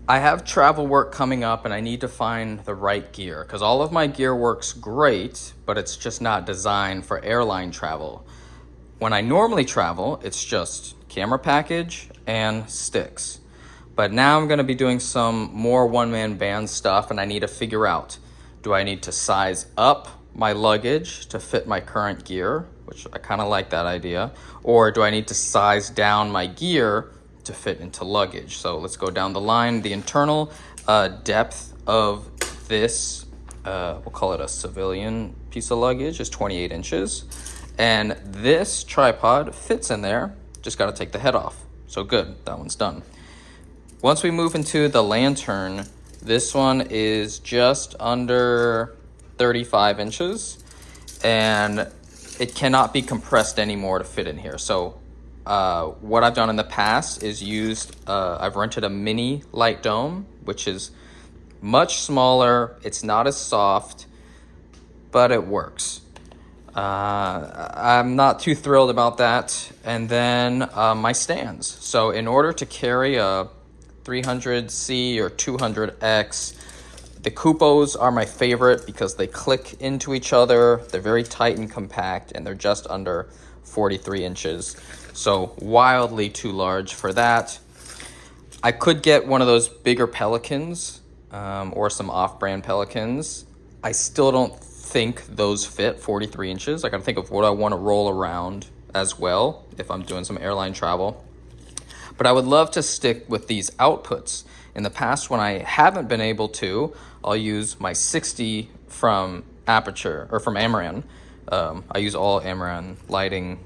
I have travel work coming up and I need to find the right gear because all of my gear works great, but it's just not designed for airline travel. When I normally travel, it's just camera package and sticks. But now I'm going to be doing some more one-man band stuff and I need to figure out, do I need to size up my luggage to fit my current gear, which I kind of like that idea, or do I need to size down my gear to fit into luggage? So let's go down the line. The internal depth of this, we'll call it a civilian piece of luggage, is 28 inches. And this tripod fits in there, just got to take the head off. So good, that one's done. Once we move into the lantern, this one is just under 35 inches and it cannot be compressed anymore to fit in here. So what I've done in the past is I've rented a mini light dome, which is much smaller. It's not as soft, but it works. I'm not too thrilled about that. And then my stands. So in order to carry a 300C or 200X, the Coupos are my favorite because they click into each other. They're very tight and compact, and they're just under 43 inches. So wildly too large for that. I could get one of those bigger Pelicans or some off-brand Pelicans. I still don't think those fit 43 inches. I gotta think of what I want to roll around as well if I'm doing some airline travel. But I would love to stick with these outputs. In the past, when I haven't been able to, I'll use my 60 from Aperture or from Amaran. I use all Amaran lighting.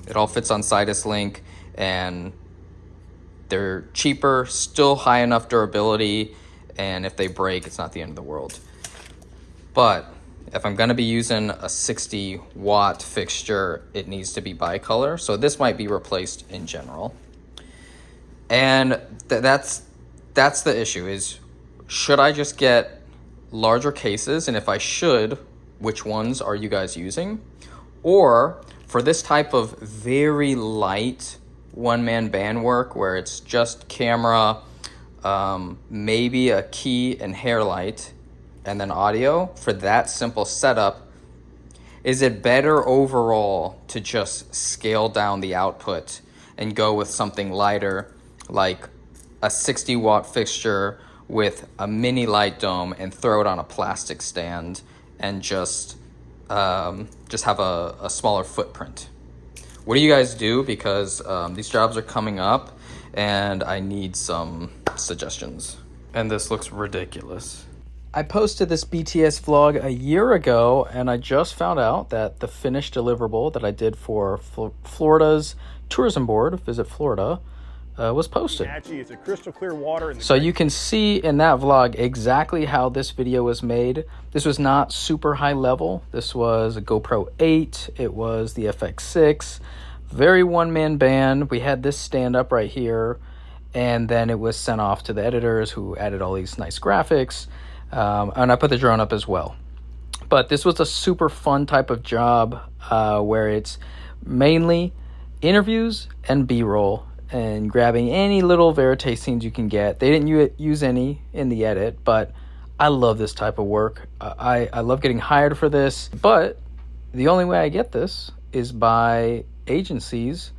It all fits on Sidus Link and they're cheaper, still high enough durability, and if they break, it's not the end of the world. But if I'm gonna be using a 60 watt fixture, it needs to be bicolor. So this might be replaced in general. And that's the issue is, should I just get larger cases? And if I should, which ones are you guys using? Or for this type of very light one-man band work where it's just camera, maybe a key and hair light, and then audio, for that simple setup, is it better overall to just scale down the output and go with something lighter like a 60 watt fixture with a mini light dome and throw it on a plastic stand and just have a smaller footprint? What do you guys do? Because these jobs are coming up and I need some suggestions. And this looks ridiculous. I posted this BTS vlog a year ago and I just found out that the finished deliverable that I did for Florida's tourism board, Visit Florida, was posted. It's a crystal clear water. So you can see in that vlog exactly how this video was made. This was not super high level. This was a GoPro 8. It was the FX6. Very one-man band. We had this stand up right here. And then it was sent off to the editors who added all these nice graphics. And I put the drone up as well. But this was a super fun type of job where it's mainly interviews and B-roll and grabbing any little verite scenes you can get. They didn't use any in the edit, but I love this type of work. I love getting hired for this, but the only way I get this is by agencies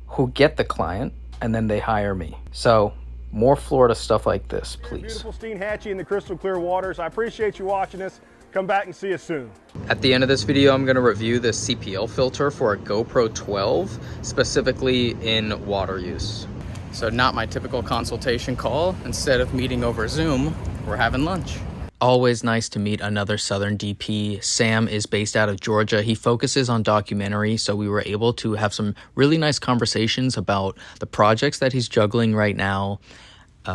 who get the client and then they hire me. So more Florida stuff like this, please. Beautiful Steenhatchee in the crystal clear waters. I appreciate you watching us. Come back and see us soon. At the end of this video, I'm going to review the CPL filter for a GoPro 12, specifically in water use. So not my typical consultation call. Instead of meeting over Zoom, we're having lunch. Always nice to meet another Southern DP. Sam is based out of Georgia. He focuses on documentary, so we were able to have some really nice conversations about the projects that he's juggling right now,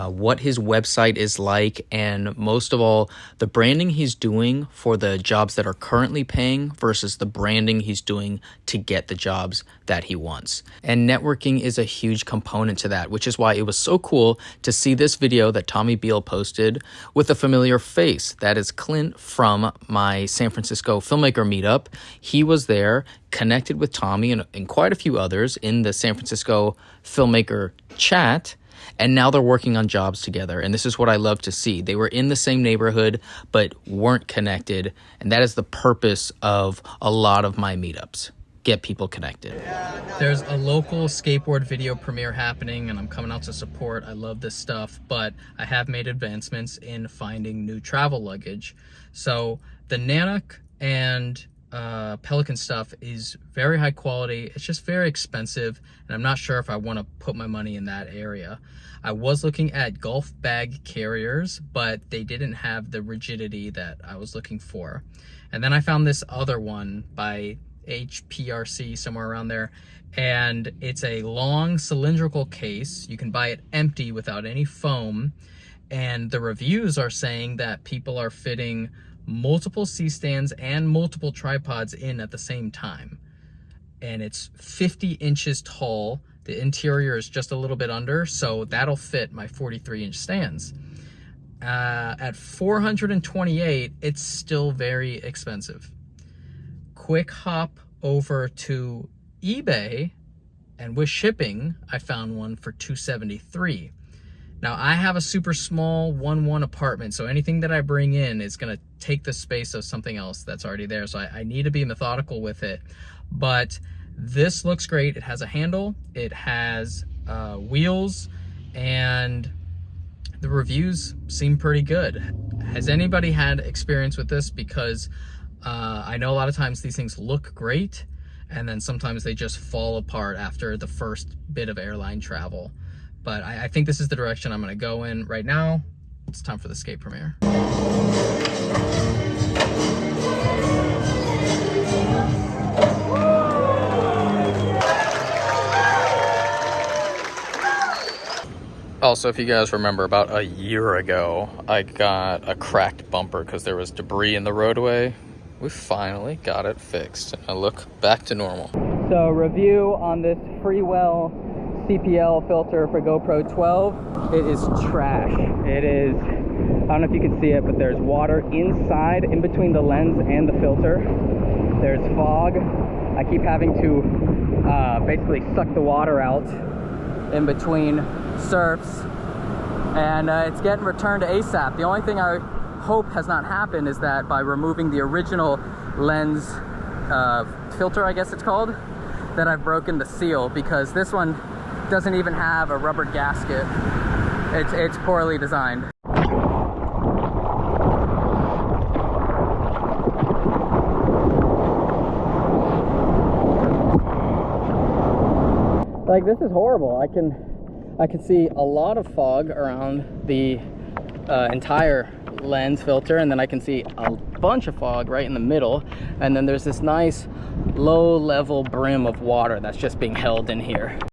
what his website is like, and most of all, the branding he's doing for the jobs that are currently paying versus the branding he's doing to get the jobs that he wants. And networking is a huge component to that, which is why it was so cool to see this video that Tommy Beal posted with a familiar face. That is Clint from my San Francisco filmmaker meetup. He was there, connected with Tommy and quite a few others in the San Francisco filmmaker chat. and now they're working on jobs together. And this is what I love to see. They were in the same neighborhood, but weren't connected. And that is the purpose of a lot of my meetups. Get people connected. There's a local skateboard video premiere happening, and I'm coming out to support. I love this stuff, but I have made advancements in finding new travel luggage. So the Nanook and Pelican stuff is very high quality. It's just very expensive, and I'm not sure if I want to put my money in that area. I was looking at golf bag carriers, but they didn't have the rigidity that I was looking for. And then I found this other one by HPRC, somewhere around there, and it's a long cylindrical case. You can buy it empty without any foam, and the reviews are saying that people are fitting multiple C-stands and multiple tripods in at the same time. And it's 50 inches tall. The interior is just a little bit under, so that'll fit my 43-inch stands. At $428, it's still very expensive. Quick hop over to eBay, and with shipping, I found one for $273. Now, I have a super small 1-1 apartment, so anything that I bring in is gonna take the space of something else that's already there, so I need to be methodical with it. But this looks great. It has a handle, it has wheels, and the reviews seem pretty good. Has anybody had experience with this? Because I know a lot of times these things look great, and then sometimes they just fall apart after the first bit of airline travel. But I think this is the direction I'm gonna go in right now. It's time for the skate premiere. Also, if you guys remember, about a year ago, I got a cracked bumper because there was debris in the roadway. We finally got it fixed, and I look back to normal. So, review on this Freewell CPL filter for GoPro 12. It is trash. It is, I don't know if you can see it, but there's water inside, in between the lens and the filter. There's fog. I keep having to basically suck the water out in between surfs, and it's getting returned to ASAP. The only thing I hope has not happened is that by removing the original lens filter, I guess it's called, that I've broken the seal, because this one doesn't even have a rubber gasket. It's poorly designed. Like, this is horrible. I can see a lot of fog around the entire lens filter, and then I can see a bunch of fog right in the middle, and then there's this nice low level brim of water that's just being held in here.